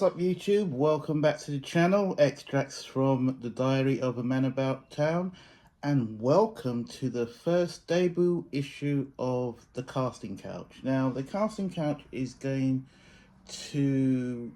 up YouTube? Welcome back to the channel, extracts from the Diary of a Man About Town, and welcome to the first debut issue of The Casting Couch. Now, The Casting Couch is going to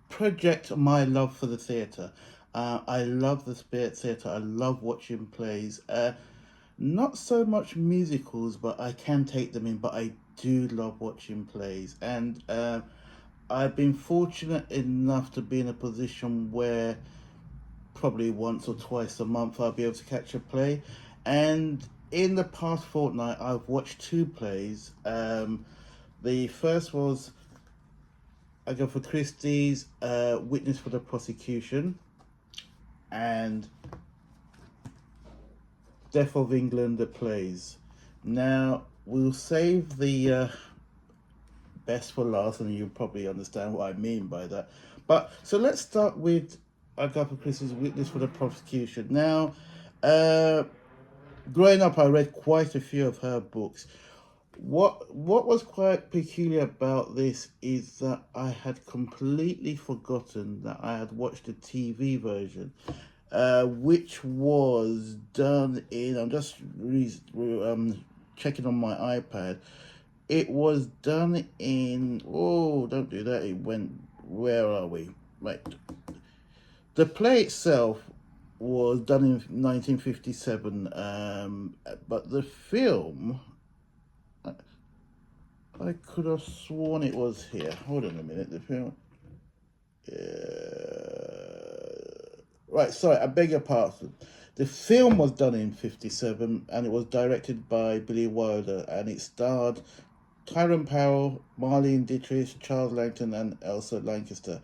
project my love for the theatre. I love the Spirit Theatre, I love watching plays. Not so much musicals, but I can take them in, but I do love watching plays. And I've been fortunate enough to be in a position where probably once or twice a month I'll be able to catch a play. And in the past fortnight, I've watched two plays. The first was Agatha Christie's Witness for the Prosecution and Death of England, the plays. Now, we'll save the best for last, and you'll probably understand what I mean by that. But so let's start with Agatha Christie's Witness for the Prosecution. Now, growing up, I read quite a few of her books. What was quite peculiar about this is that I had completely forgotten that I had watched the TV version, which was done in, I'm just checking on my iPad. It was done in, oh, don't do that, it went, where are we? Right. The play itself was done in 1957, but the film, I could have sworn it was here. Hold on a minute, the film. Right, sorry, I beg your pardon. The film was done in 57 and it was directed by Billy Wilder, and it starred Tyrone Power, Marlene Dietrich, Charles Langton, and Elsa Lanchester.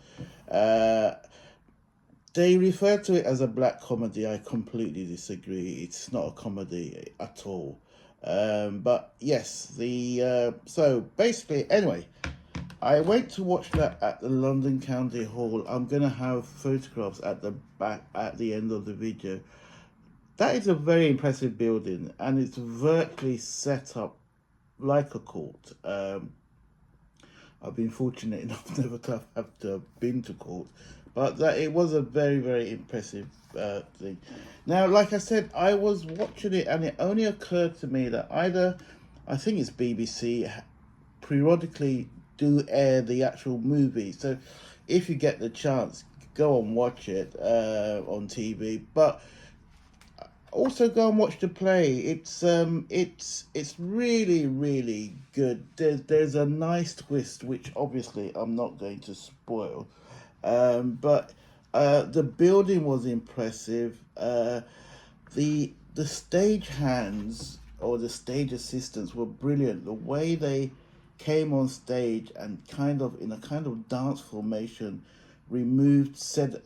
They refer to it as a black comedy. I completely disagree. It's not a comedy at all. But yes, so basically, anyway, I went to watch that at the London County Hall. I'm gonna have photographs at the back at the end of the video. That is a very impressive building, and it's virtually set up like a court. I've been fortunate enough never to have been to court, but that it was a very, very impressive thing. Now, like I said, I was watching it, and it only occurred to me that either, I think it's BBC, periodically do air the actual movie. So if you get the chance, go and watch it on TV. But also go and watch the play. It's really, really good. There's a nice twist, which obviously I'm not going to spoil. But the building was impressive. The stage hands or the stage assistants were brilliant. The way they came on stage and kind of in a kind of dance formation removed said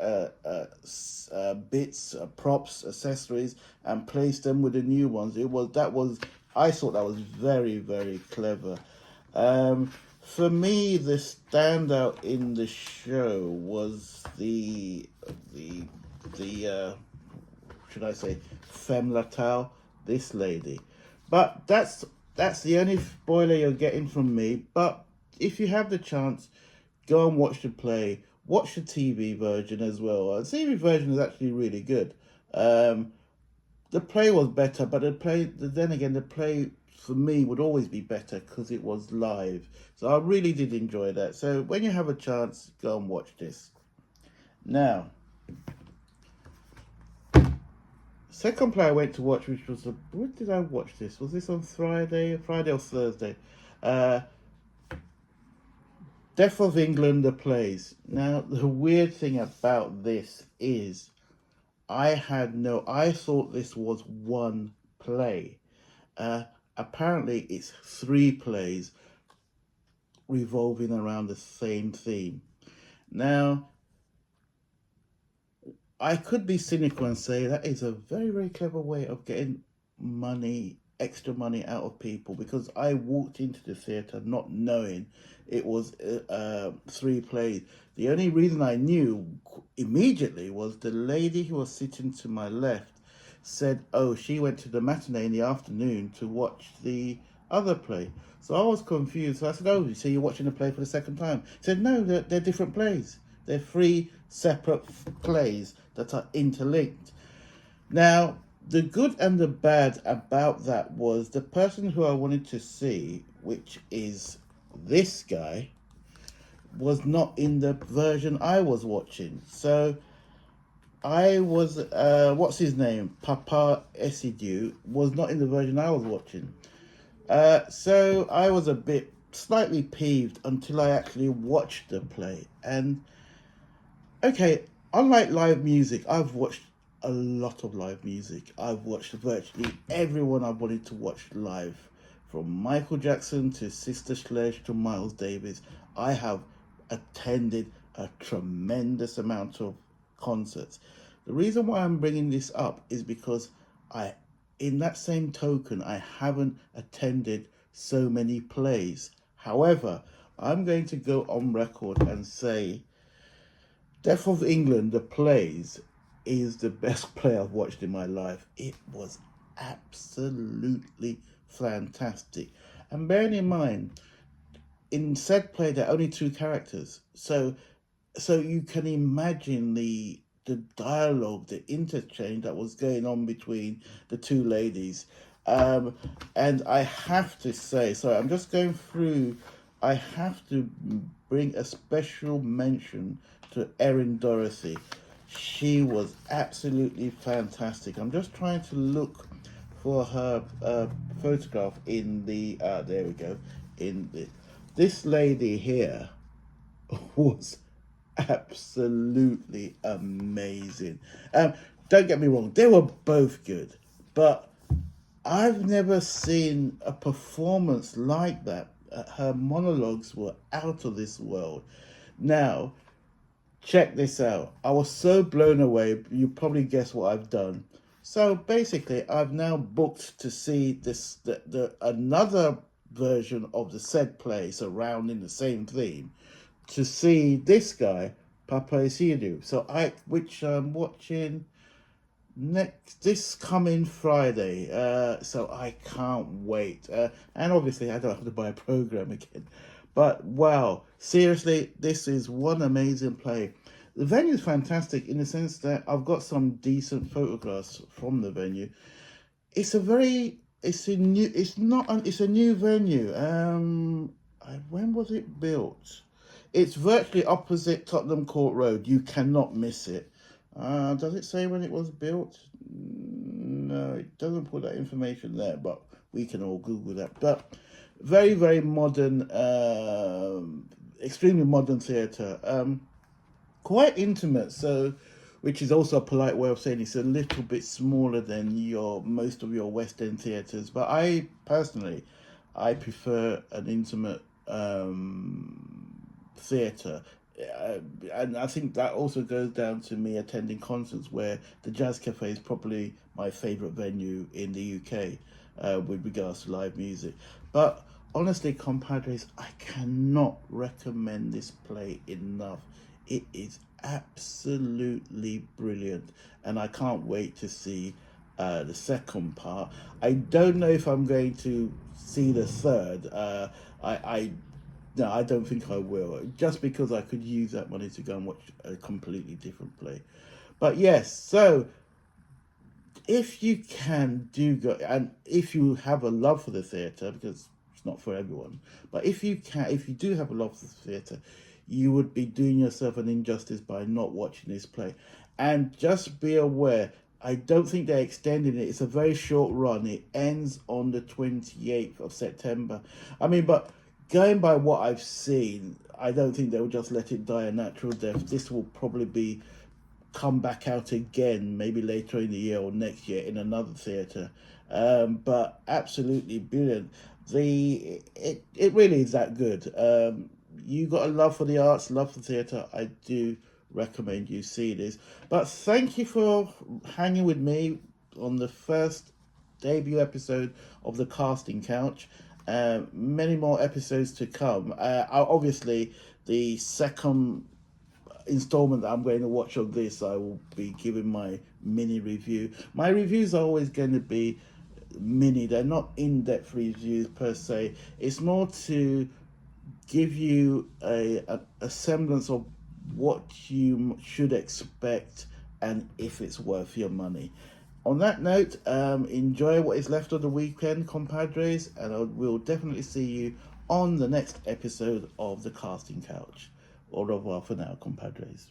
bits, props, accessories, and placed them with the new ones. I thought that was very, very clever. For me, the standout in the show was the should I say, femme fatale, this lady. But that's the only spoiler you're getting from me. But if you have the chance, go and watch the play. Watch the TV version as well. The TV version is actually really good. The play was better, but then again, the play for me would always be better because it was live. So I really did enjoy that. So when you have a chance, go and watch this. Now, second play I went to watch, which was when did I watch this? Was this on Friday or Thursday? Death of England, the plays. Now, the weird thing about this is I thought this was one play. Apparently, it's three plays revolving around the same theme. Now, I could be cynical and say that is a very, very clever way of getting extra money out of people, because I walked into the theatre not knowing it was three plays. The only reason I knew immediately was the lady who was sitting to my left said, oh, she went to the matinee in the afternoon to watch the other play. So I was confused. So I said, oh, so you're watching the play for the second time? She said, no, they're different plays. They're three separate plays that are interlinked. Now, the good and the bad about that was the person who I wanted to see, which is this guy, was not in the version I was watching. So I was, what's his name? Papa Esidu was not in the version I was watching. So I was a bit slightly peeved until I actually watched the play. And okay, unlike live music, I've watched a lot of live music. I've watched virtually everyone I wanted to watch live, from Michael Jackson to Sister Sledge to Miles Davis. I have attended a tremendous amount of concerts. The reason why I'm bringing this up is because in that same token, I haven't attended so many plays. However, I'm going to go on record and say Death of England, the plays, is the best play I've watched in my life. It was absolutely fantastic. And bearing in mind, in said play, there are only two characters. So you can imagine the dialogue, the interchange that was going on between the two ladies. And I have to say, sorry, I'm just going through, I have to bring a special mention to Erin Dorothy. She was absolutely fantastic. I'm just trying to look for her photograph in the, there we go, this lady here was absolutely amazing. Don't get me wrong, they were both good, but I've never seen a performance like that. Her monologues were out of this world. Now, check this out. I was so blown away, you probably guess what I've done. So basically, I've now booked to see the another version of the said play surrounding the same theme, to see this guy, Papa Isidu. So which I'm watching this coming Friday. So I can't wait. And obviously I don't have to buy a program again. But wow, seriously, this is one amazing play. The venue is fantastic in the sense that I've got some decent photographs from the venue. It's a new venue. When was it built? It's virtually opposite Tottenham Court Road. You cannot miss it. Does it say when it was built? No, it doesn't put that information there, but we can all Google that. But very, very modern, extremely modern theatre. Quite intimate, so, which is also a polite way of saying it's a little bit smaller than most of your West End theatres. But I personally, I prefer an intimate theatre. And I think that also goes down to me attending concerts, where the Jazz Cafe is probably my favourite venue in the UK with regards to live music. But honestly, compadres, I cannot recommend this play enough. It is absolutely brilliant, and I can't wait to see the second part. I don't know if I'm going to see the third. No, I don't think I will, just because I could use that money to go and watch a completely different play. But yes, so if you can do go, and if you have a love for the theatre, because it's not for everyone, but if you do have a love for the theatre, you would be doing yourself an injustice by not watching this play. And just be aware, I don't think they're extending it. It's a very short run. It ends on the 28th of September. I mean, but going by what I've seen, I don't think they'll just let it die a natural death. This will probably come back out again, maybe later in the year or next year in another theatre. But absolutely brilliant. It really is that good. You got a love for the arts, love for theatre. I do recommend you see this. But thank you for hanging with me on the first debut episode of the Casting Couch. Many more episodes to come. Obviously, the second installment that I'm going to watch of this, I will be giving my mini review. My reviews are always going to be mini. They're not in-depth reviews per se. It's more to give you a semblance of what you should expect, and if it's worth your money. On that note, enjoy what is left of the weekend, compadres, and I will definitely see you on the next episode of the Casting Couch. Au revoir for now, compadres.